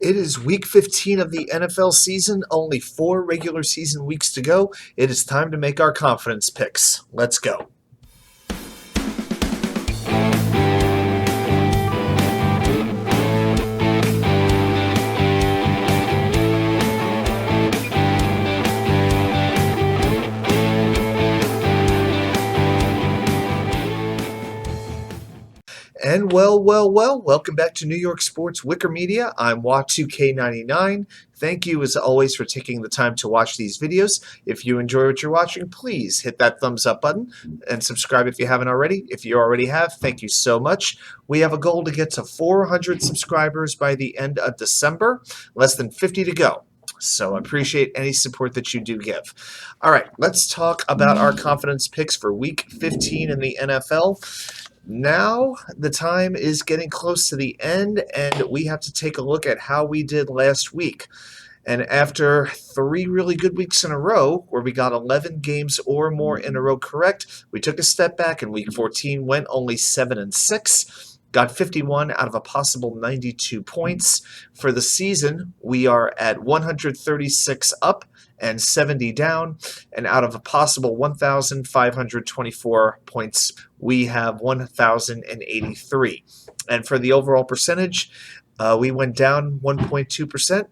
It is week 15 of the NFL season, only 4 regular season weeks to go. It is time to make our confidence picks. Let's go. And welcome back to New York Sports WickerMedia. I'm Wa2K99. Thank you, as always, for taking the time to watch these videos. If you enjoy what you're watching, please hit that thumbs up button and subscribe if you haven't already. If you already have, thank you so much. We have a goal to get to 400 subscribers by the end of December, less than 50 to go. So I appreciate any support that you do give. All right, let's talk about our confidence picks for week 15 in the NFL. Now the time is getting close to the end, and we have to take a look at how we did last week. And after 3 really good weeks in a row, where we got 11 games or more in a row correct, we took a step back in week 14, went only 7-6, got 51 out of a possible 92 points. For the season, we are at 136 up and 70 down, and out of a possible 1,524 points, we have 1,083. And for the overall percentage, we went down 1.2%.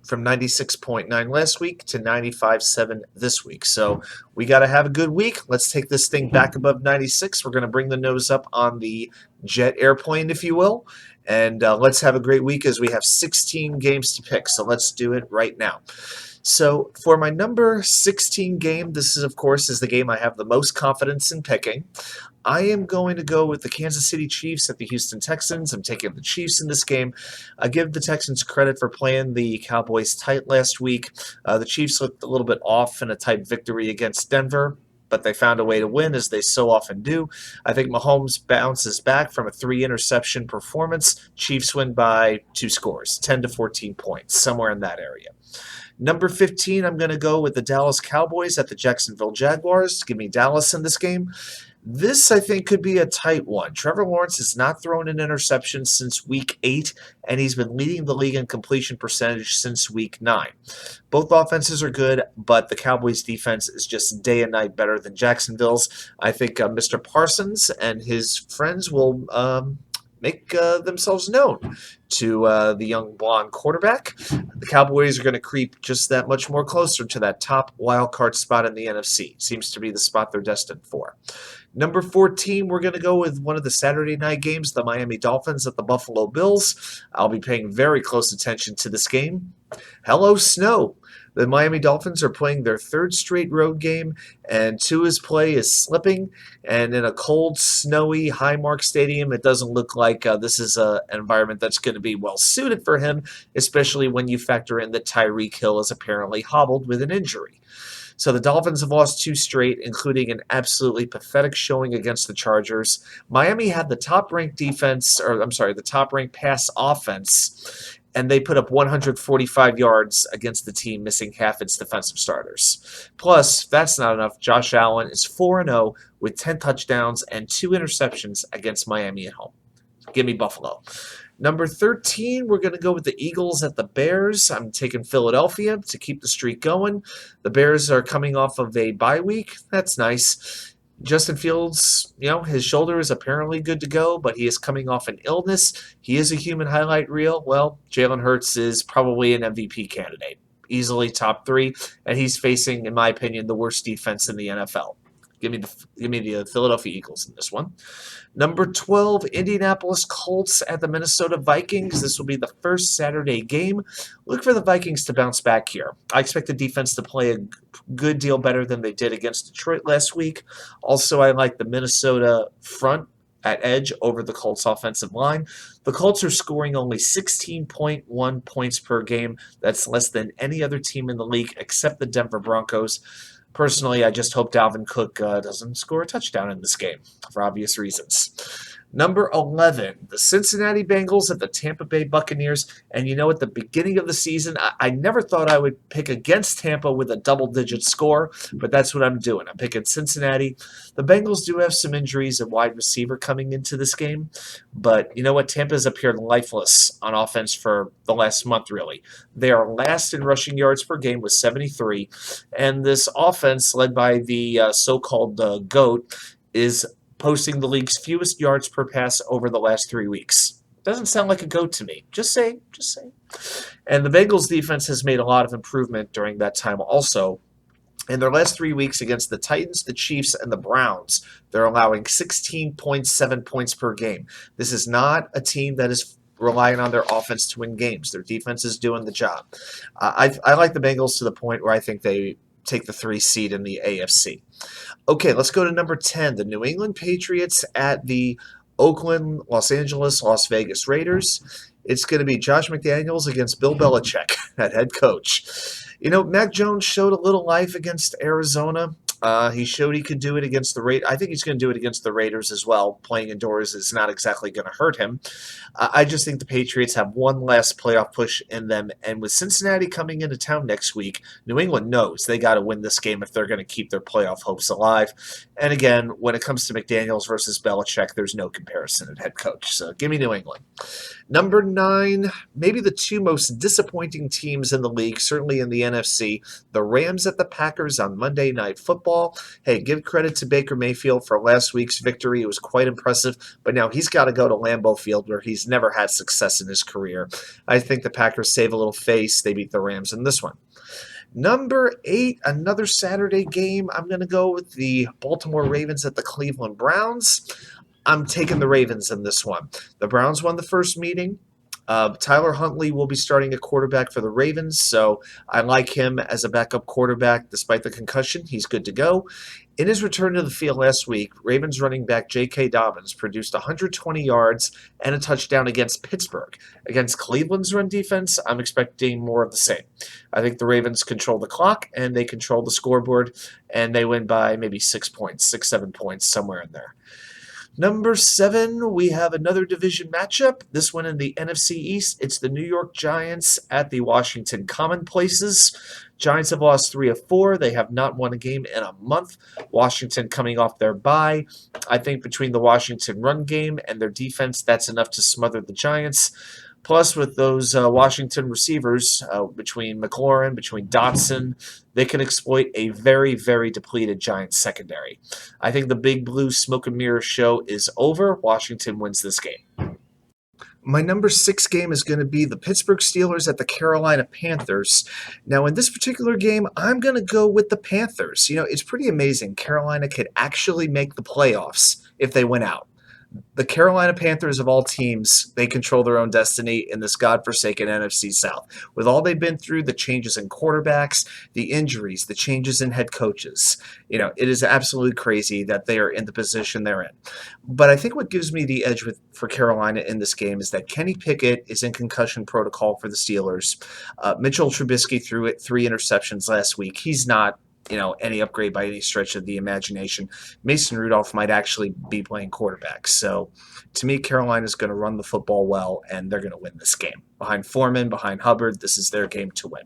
From 96.9 last week to 95.7 this week. So we got to have a good week. Let's take this thing back above 96. We're going to bring the nose up on the jet airplane, if you will. And let's have a great week as we have 16 games to pick. So let's do it right now. So for my number 16 game, this is, of course, is the game I have the most confidence in picking. I am going to go with the Kansas City Chiefs at the Houston Texans. I'm taking the Chiefs in this game. I give the Texans credit for playing the Cowboys tight last week. The Chiefs looked a little bit off in a tight victory against Denver, but they found a way to win, as they so often do. I think Mahomes bounces back from a 3-interception performance. Chiefs win by 2 scores, 10 to 14 points, somewhere in that area. Number 15, I'm going to go with the Dallas Cowboys at the Jacksonville Jaguars. Give me Dallas in this game. This, I think, could be a tight one. Trevor Lawrence has not thrown an interception since week 8, and he's been leading the league in completion percentage since week 9. Both offenses are good, but the Cowboys' defense is just day and night better than Jacksonville's. I think Mr. Parsons and his friends will make themselves known to the young blonde quarterback. The Cowboys are going to creep just that much more closer to that top wild card spot in the NFC. Seems to be the spot they're destined for. Number 14, we're going to go with one of the Saturday night games, the Miami Dolphins at the Buffalo Bills. I'll be paying very close attention to this game. Hello, snow. The Miami Dolphins are playing their 3rd straight road game, and Tua's play is slipping. And in a cold, snowy, high-mark stadium, it doesn't look like this is an environment that's going to be well-suited for him, especially when you factor in that Tyreek Hill is apparently hobbled with an injury. So the Dolphins have lost 2 straight, including an absolutely pathetic showing against the Chargers. Miami had the top-ranked the top-ranked pass offense, and they put up 145 yards against the team missing half its defensive starters. Plus, if that's not enough, Josh Allen is 4-0 with 10 touchdowns and 2 interceptions against Miami at home. Give me Buffalo. Number 13, we're going to go with the Eagles at the Bears. I'm taking Philadelphia to keep the streak going. The Bears are coming off of a bye week. That's nice. Justin Fields, his shoulder is apparently good to go, but he is coming off an illness. He is a human highlight reel. Well, Jalen Hurts is probably an MVP candidate. Easily top 3, and he's facing, in my opinion, the worst defense in the NFL. Give me the Philadelphia Eagles in this one. Number 12, Indianapolis Colts at the Minnesota Vikings. This will be the first Saturday game. Look for the Vikings to bounce back here. I expect the defense to play a good deal better than they did against Detroit last week. Also, I like the Minnesota front at edge over the Colts offensive line. The Colts are scoring only 16.1 points per game. That's less than any other team in the league except the Denver Broncos. Personally, I just hope Dalvin Cook doesn't score a touchdown in this game for obvious reasons. Number 11, the Cincinnati Bengals at the Tampa Bay Buccaneers. And you know, at the beginning of the season, I never thought I would pick against Tampa with a double-digit score, but that's what I'm doing. I'm picking Cincinnati. The Bengals do have some injuries at wide receiver coming into this game, but you know what? Tampa's appeared lifeless on offense for the last month, really. They are last in rushing yards per game with 73, and this offense, led by the so-called GOAT, is posting the league's fewest yards per pass over the last 3 weeks. Doesn't sound like a GOAT to me. Just saying, just saying. And the Bengals defense has made a lot of improvement during that time also. In their last 3 weeks against the Titans, the Chiefs, and the Browns, they're allowing 16.7 points per game. This is not a team that is relying on their offense to win games. Their defense is doing the job. I like the Bengals to the point where I think they take the 3 seed in the AFC. Okay, let's go to number 10, the New England Patriots at the Oakland, Los Angeles, Las Vegas Raiders. It's going to be Josh McDaniels against Bill Belichick at head coach. You know, Mac Jones showed a little life against Arizona. He showed he could do it against the Raiders. I think he's going to do it against the Raiders as well. Playing indoors is not exactly going to hurt him. I just think the Patriots have one last playoff push in them. And with Cincinnati coming into town next week, New England knows they got to win this game if they're going to keep their playoff hopes alive. And again, when it comes to McDaniels versus Belichick, there's no comparison at head coach. So give me New England. Number 9, maybe the 2 most disappointing teams in the league, certainly in the NFC, the Rams at the Packers on Monday Night Football. Hey, give credit to Baker Mayfield for last week's victory. It was quite impressive, but now he's got to go to Lambeau Field where he's never had success in his career. I think the Packers save a little face. They beat the Rams in this one. Number 8, another Saturday game. I'm going to go with the Baltimore Ravens at the Cleveland Browns. I'm taking the Ravens in this one. The Browns won the first meeting. Tyler Huntley will be starting a quarterback for the Ravens, so I like him as a backup quarterback. Despite the concussion, he's good to go. In his return to the field last week, Ravens running back J.K. Dobbins produced 120 yards and a touchdown against Pittsburgh. Against Cleveland's run defense, I'm expecting more of the same. I think the Ravens control the clock, and they control the scoreboard, and they win by maybe 6 points, 6, 7 points, somewhere in there. Number 7, we have another division matchup. This one in the NFC East. It's the New York Giants at the Washington Commonplaces. Giants have lost 3 of 4. They have not won a game in a month. Washington coming off their bye. I think between the Washington run game and their defense, that's enough to smother the Giants. Plus, with those Washington receivers, between McLaurin, between Dotson, they can exploit a very, very depleted Giants secondary. I think the Big Blue smoke and mirror show is over. Washington wins this game. My number 6 game is going to be the Pittsburgh Steelers at the Carolina Panthers. Now, in this particular game, I'm going to go with the Panthers. You know, it's pretty amazing. Carolina could actually make the playoffs if they went out. The Carolina Panthers, of all teams, they control their own destiny in this godforsaken NFC South. With all they've been through, the changes in quarterbacks, the injuries, the changes in head coaches, you know, it is absolutely crazy that they are in the position they're in. But I think what gives me the edge for Carolina in this game is that Kenny Pickett is in concussion protocol for the Steelers. Mitchell Trubisky threw 3 interceptions last week. He's not any upgrade by any stretch of the imagination. Mason Rudolph might actually be playing quarterback. So to me, Carolina's going to run the football well, and they're going to win this game. Behind Foreman, behind Hubbard, this is their game to win.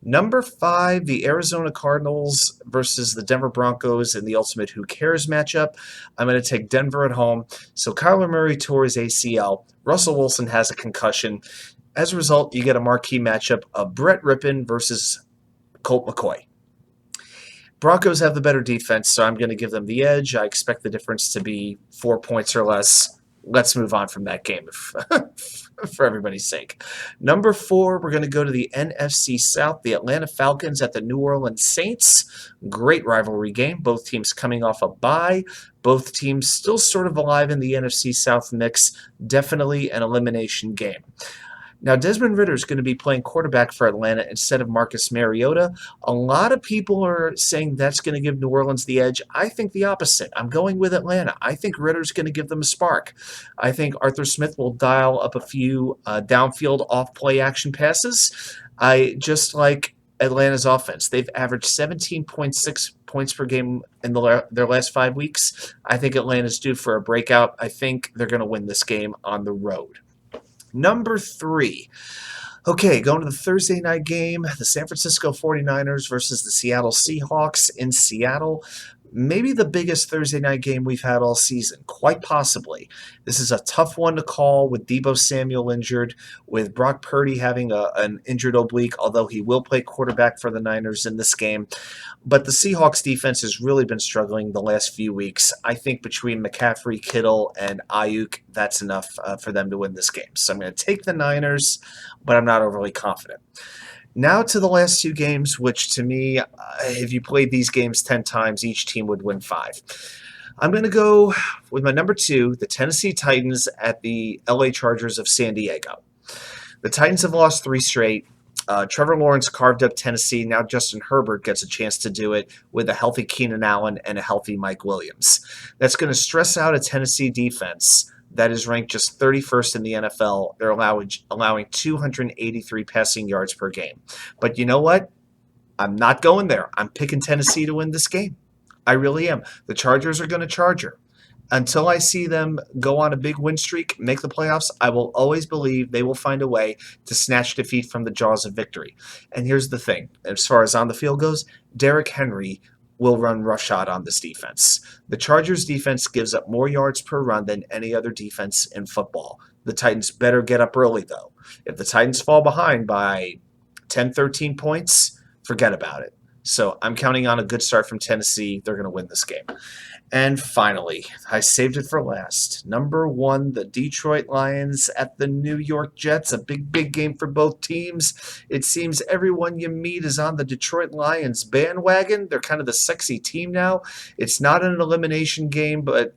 Number 5, the Arizona Cardinals versus the Denver Broncos in the ultimate Who Cares matchup. I'm going to take Denver at home. So Kyler Murray tore his ACL. Russell Wilson has a concussion. As a result, you get a marquee matchup of Brett Rippon versus Colt McCoy. Broncos have the better defense, so I'm going to give them the edge. I expect the difference to be 4 points or less. Let's move on from that game for everybody's sake. Number 4, we're going to go to the NFC South, the Atlanta Falcons at the New Orleans Saints. Great rivalry game. Both teams coming off a bye. Both teams still sort of alive in the NFC South mix. Definitely an elimination game. Now, Desmond Ridder is going to be playing quarterback for Atlanta instead of Marcus Mariota. A lot of people are saying that's going to give New Orleans the edge. I think the opposite. I'm going with Atlanta. I think Ridder's going to give them a spark. I think Arthur Smith will dial up a few downfield off-play action passes. I just like Atlanta's offense. They've averaged 17.6 points per game in their last 5 weeks. I think Atlanta's due for a breakout. I think they're going to win this game on the road. Number 3. Okay, going to the Thursday night game, the San Francisco 49ers versus the Seattle Seahawks in Seattle. Maybe the biggest Thursday night game we've had all season, quite possibly. This is a tough one to call with Deebo Samuel injured, with Brock Purdy having an injured oblique, although he will play quarterback for the Niners in this game. But the Seahawks defense has really been struggling the last few weeks. I think between McCaffrey, Kittle, and Ayuk, that's enough for them to win this game. So I'm going to take the Niners, but I'm not overly confident. Now to the last 2 games, which to me, if you played these games 10 times, each team would win 5. I'm going to go with my number 2, the Tennessee Titans at the LA Chargers of San Diego. The Titans have lost 3 straight. Trevor Lawrence carved up Tennessee. Now Justin Herbert gets a chance to do it with a healthy Keenan Allen and a healthy Mike Williams. That's going to stress out a Tennessee defense that is ranked just 31st in the NFL. They're allowing 283 passing yards per game. But you know what? I'm not going there. I'm picking Tennessee to win this game. I really am. The Chargers are going to charger. Until I see them go on a big win streak, make the playoffs, I will always believe they will find a way to snatch defeat from the jaws of victory. And here's the thing. As far as on the field goes, Derrick Henry will run roughshod on this defense. The Chargers defense gives up more yards per run than any other defense in football. The Titans better get up early, though. If the Titans fall behind by 10, 13 points, forget about it. So I'm counting on a good start from Tennessee. They're going to win this game. And finally, I saved it for last. Number 1, the Detroit Lions at the New York Jets. A big game for both teams. It seems everyone you meet is on the Detroit Lions bandwagon. They're kind of the sexy team now. It's not an elimination game, but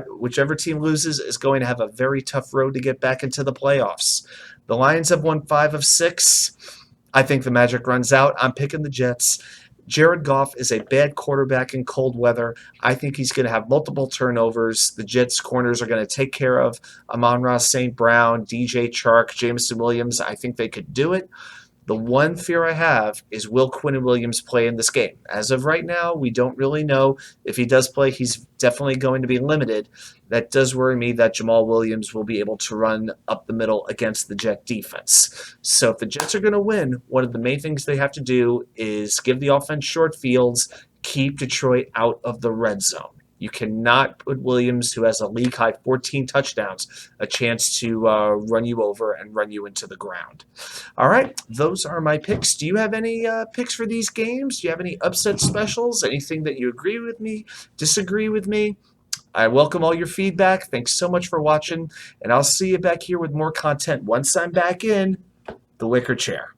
whichever team loses is going to have a very tough road to get back into the playoffs. The Lions have won 5 of 6. I think the magic runs out. I'm picking the Jets. Jared Goff is a bad quarterback in cold weather. I think he's going to have multiple turnovers. The Jets corners are going to take care of Amon-Ra St. Brown, DJ Chark, Jameson Williams. I think they could do it. The one fear I have is, will Quinnen Williams play in this game? As of right now, we don't really know. If he does play, he's definitely going to be limited. That does worry me that Jamal Williams will be able to run up the middle against the Jet defense. So if the Jets are going to win, one of the main things they have to do is give the offense short fields, keep Detroit out of the red zone. You cannot put Williams, who has a league-high 14 touchdowns, a chance to run you over and run you into the ground. All right, those are my picks. Do you have any picks for these games? Do you have any upset specials? Anything that you agree with me, disagree with me? I welcome all your feedback. Thanks so much for watching, and I'll see you back here with more content once I'm back in the wicker chair.